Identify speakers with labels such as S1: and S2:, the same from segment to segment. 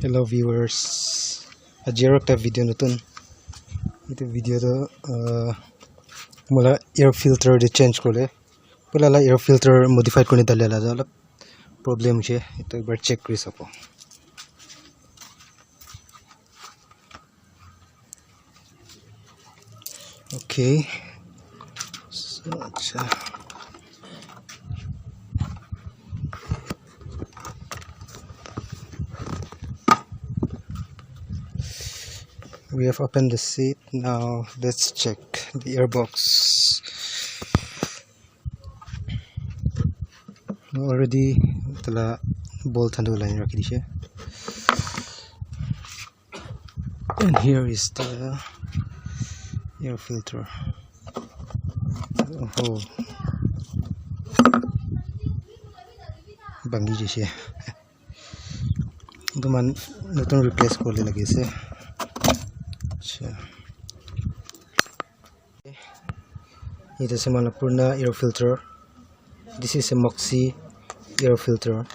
S1: Hello viewers, ajero ekta video notun etu video to mola air filter de change korle pula la air filter modified korni dalela jala problem che etu ekbar check kori sabo. Okay, so acha we have opened the seat. Now let's check the airbox. Already tala bolt handle line rakhi dishe, and here is the air filter. Oh, bangi jise duman notun replace korle lagi se. It is a Manapurna air filter. This is a Moxie air filter.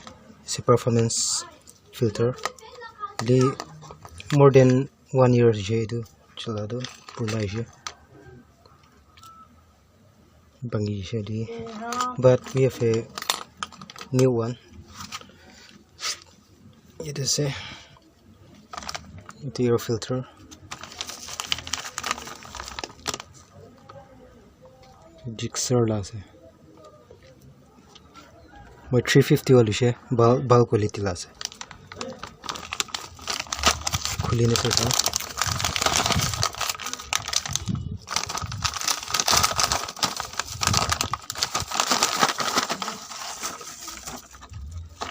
S1: It's a performance filter. The more than 1 year do chalado purna je bangi je, but we have a new one. It is a air filter. Gixxer la se moi 350 wali she bal quality la se khuli ne sakta.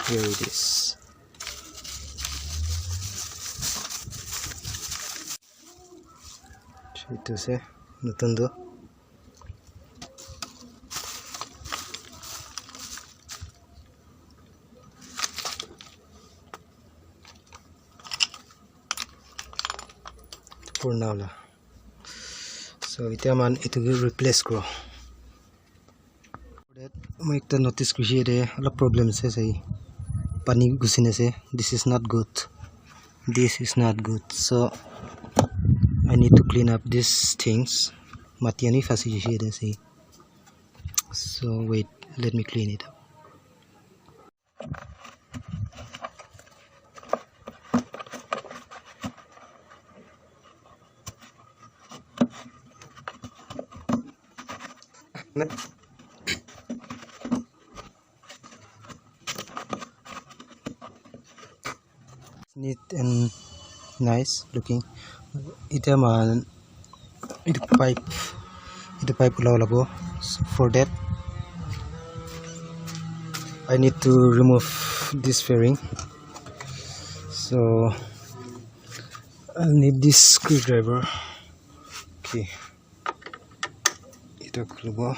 S1: Here it is. Itu se nutun do now la. So ita man itu replace kro. Moi ekta notice krishi de ala problem se sai pani gusine se. This is not good. This is not good. So I need to clean up these things. Matiani fasi jishi de sai. So wait, let me clean it up. Neat and nice looking. Ita man it pipe labo. For that I need to remove this fairing, so I'll need this screwdriver. Okay, ita klubo.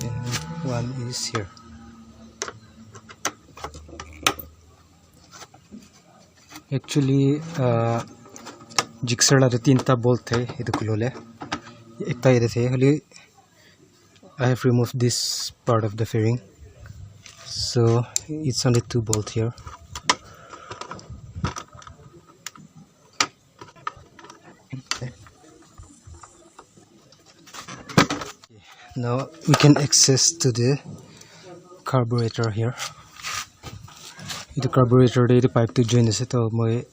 S1: And one is here. Actually Gixxer la de tinta bolt hai edu khulole ekta ide the holi I have removed this part of the fairing, so it's only 2 bolts here. Now we can access to the carburetor here. The carburetor the pipe to join the to moi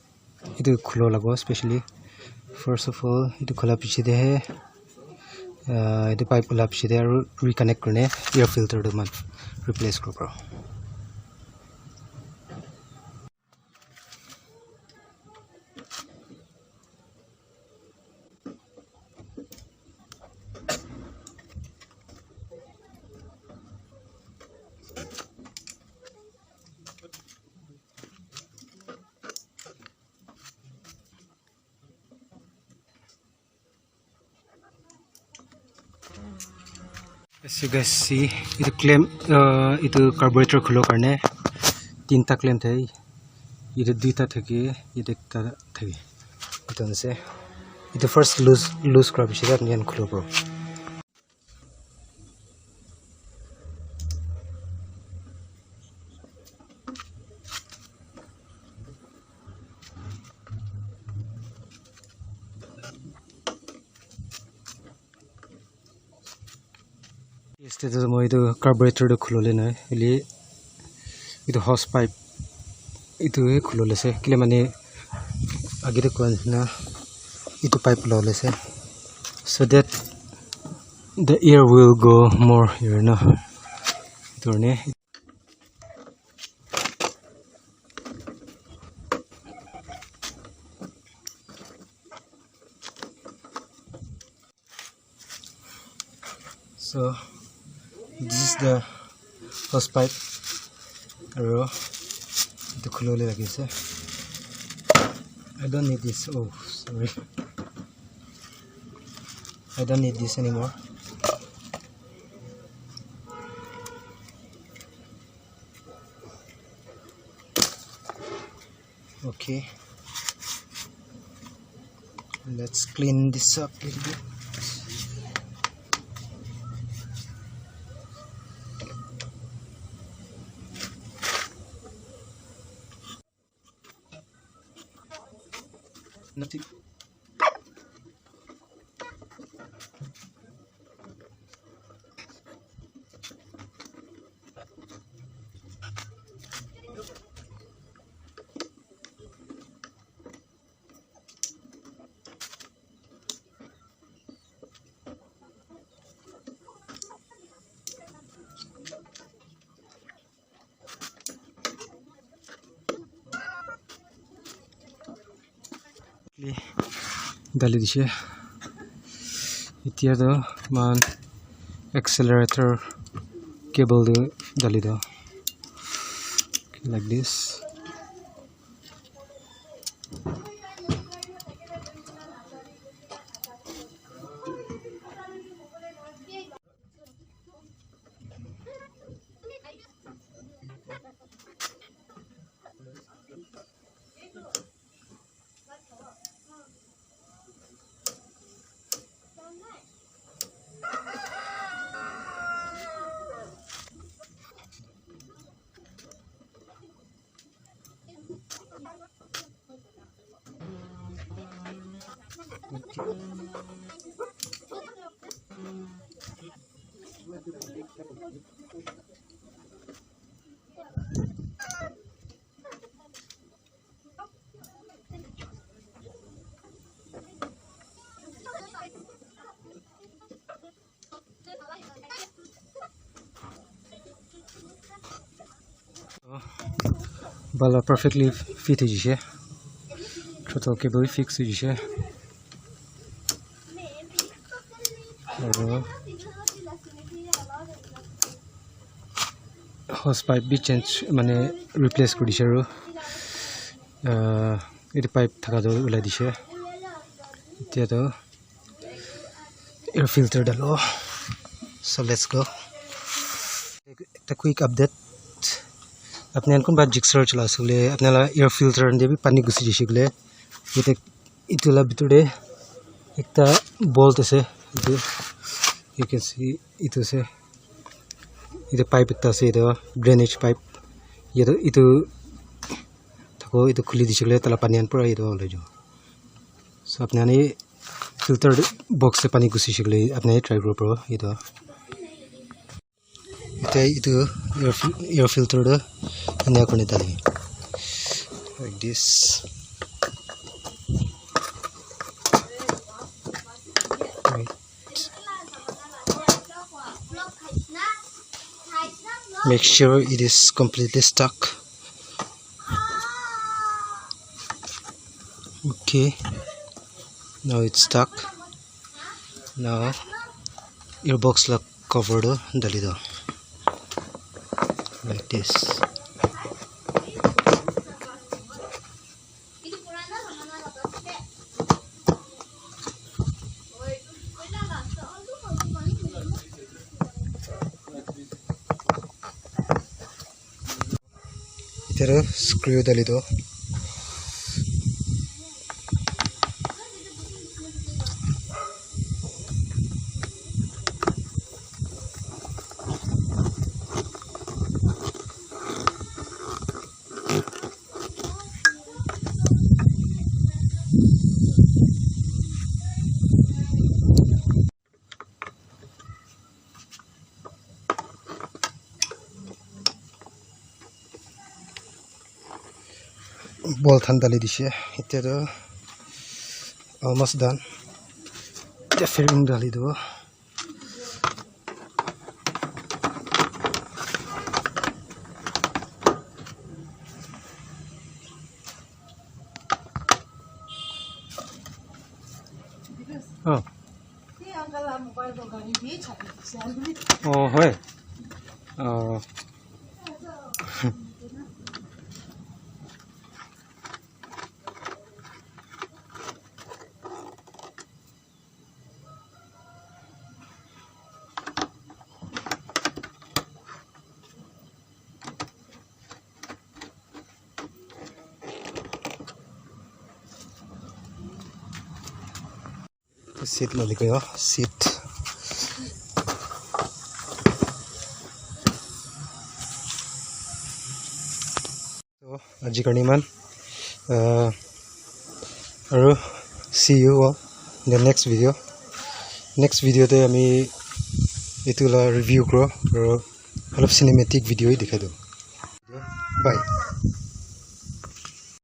S1: idu khulo lago. Especially first of all idu khola piche de hai the pipe la piche de reconnect korne air filter do man replace kro. As you guys see, itu claim itu carburetor khulo karne 3 ta claim thai. Itu 2 ta thake, itu ekta thake. Itu anse itu first loose crab shida nian khulo bro. Instead of my the carburetor the khulole ili itu hose pipe itu khulole se kile mane agire kwan na itu pipe lole se so that the air will go more here na itu ne. So this is the hose pipe aro itu khulole lagi se. I don't need this. Oh, sorry. I don't need this anymore. Okay. Let's clean this up a little bit. Nothing. Dali dishe itia do man accelerator cable do dali do like this. Bala perfectly fit jishe total cable fix jishe aro hose pipe bi change mane replace kori dishe aro it pipe thaka do ulai dishe etia to air filter dalo. So let's go. A quick update. अपने अनकुन बात Gixxer चला सकले अपने ला air filter अंदे भी पानी घुसी जिसगले ये इतुला बितुडे एकता bolt से इतु you can see itu se itu pipe ekta se itu drainage pipe itu thako itu khuli disile tala pani an pura itu ole jo so apne ani filter box se pani gusi shigle apne try karo pro itu itu air filter do ane kone dali like this. Make sure it is completely stuck. Okay, now it's stuck. Now your box lock cover do dali do like this. Itera screw dali do ball than dali dishe ite do almost done the filling dali do oh oh hoy oh seat lagi kaya seat so aji karni man aru see you all in the next video te ami itu la review kro aru half cinematic video hi dikhai do bye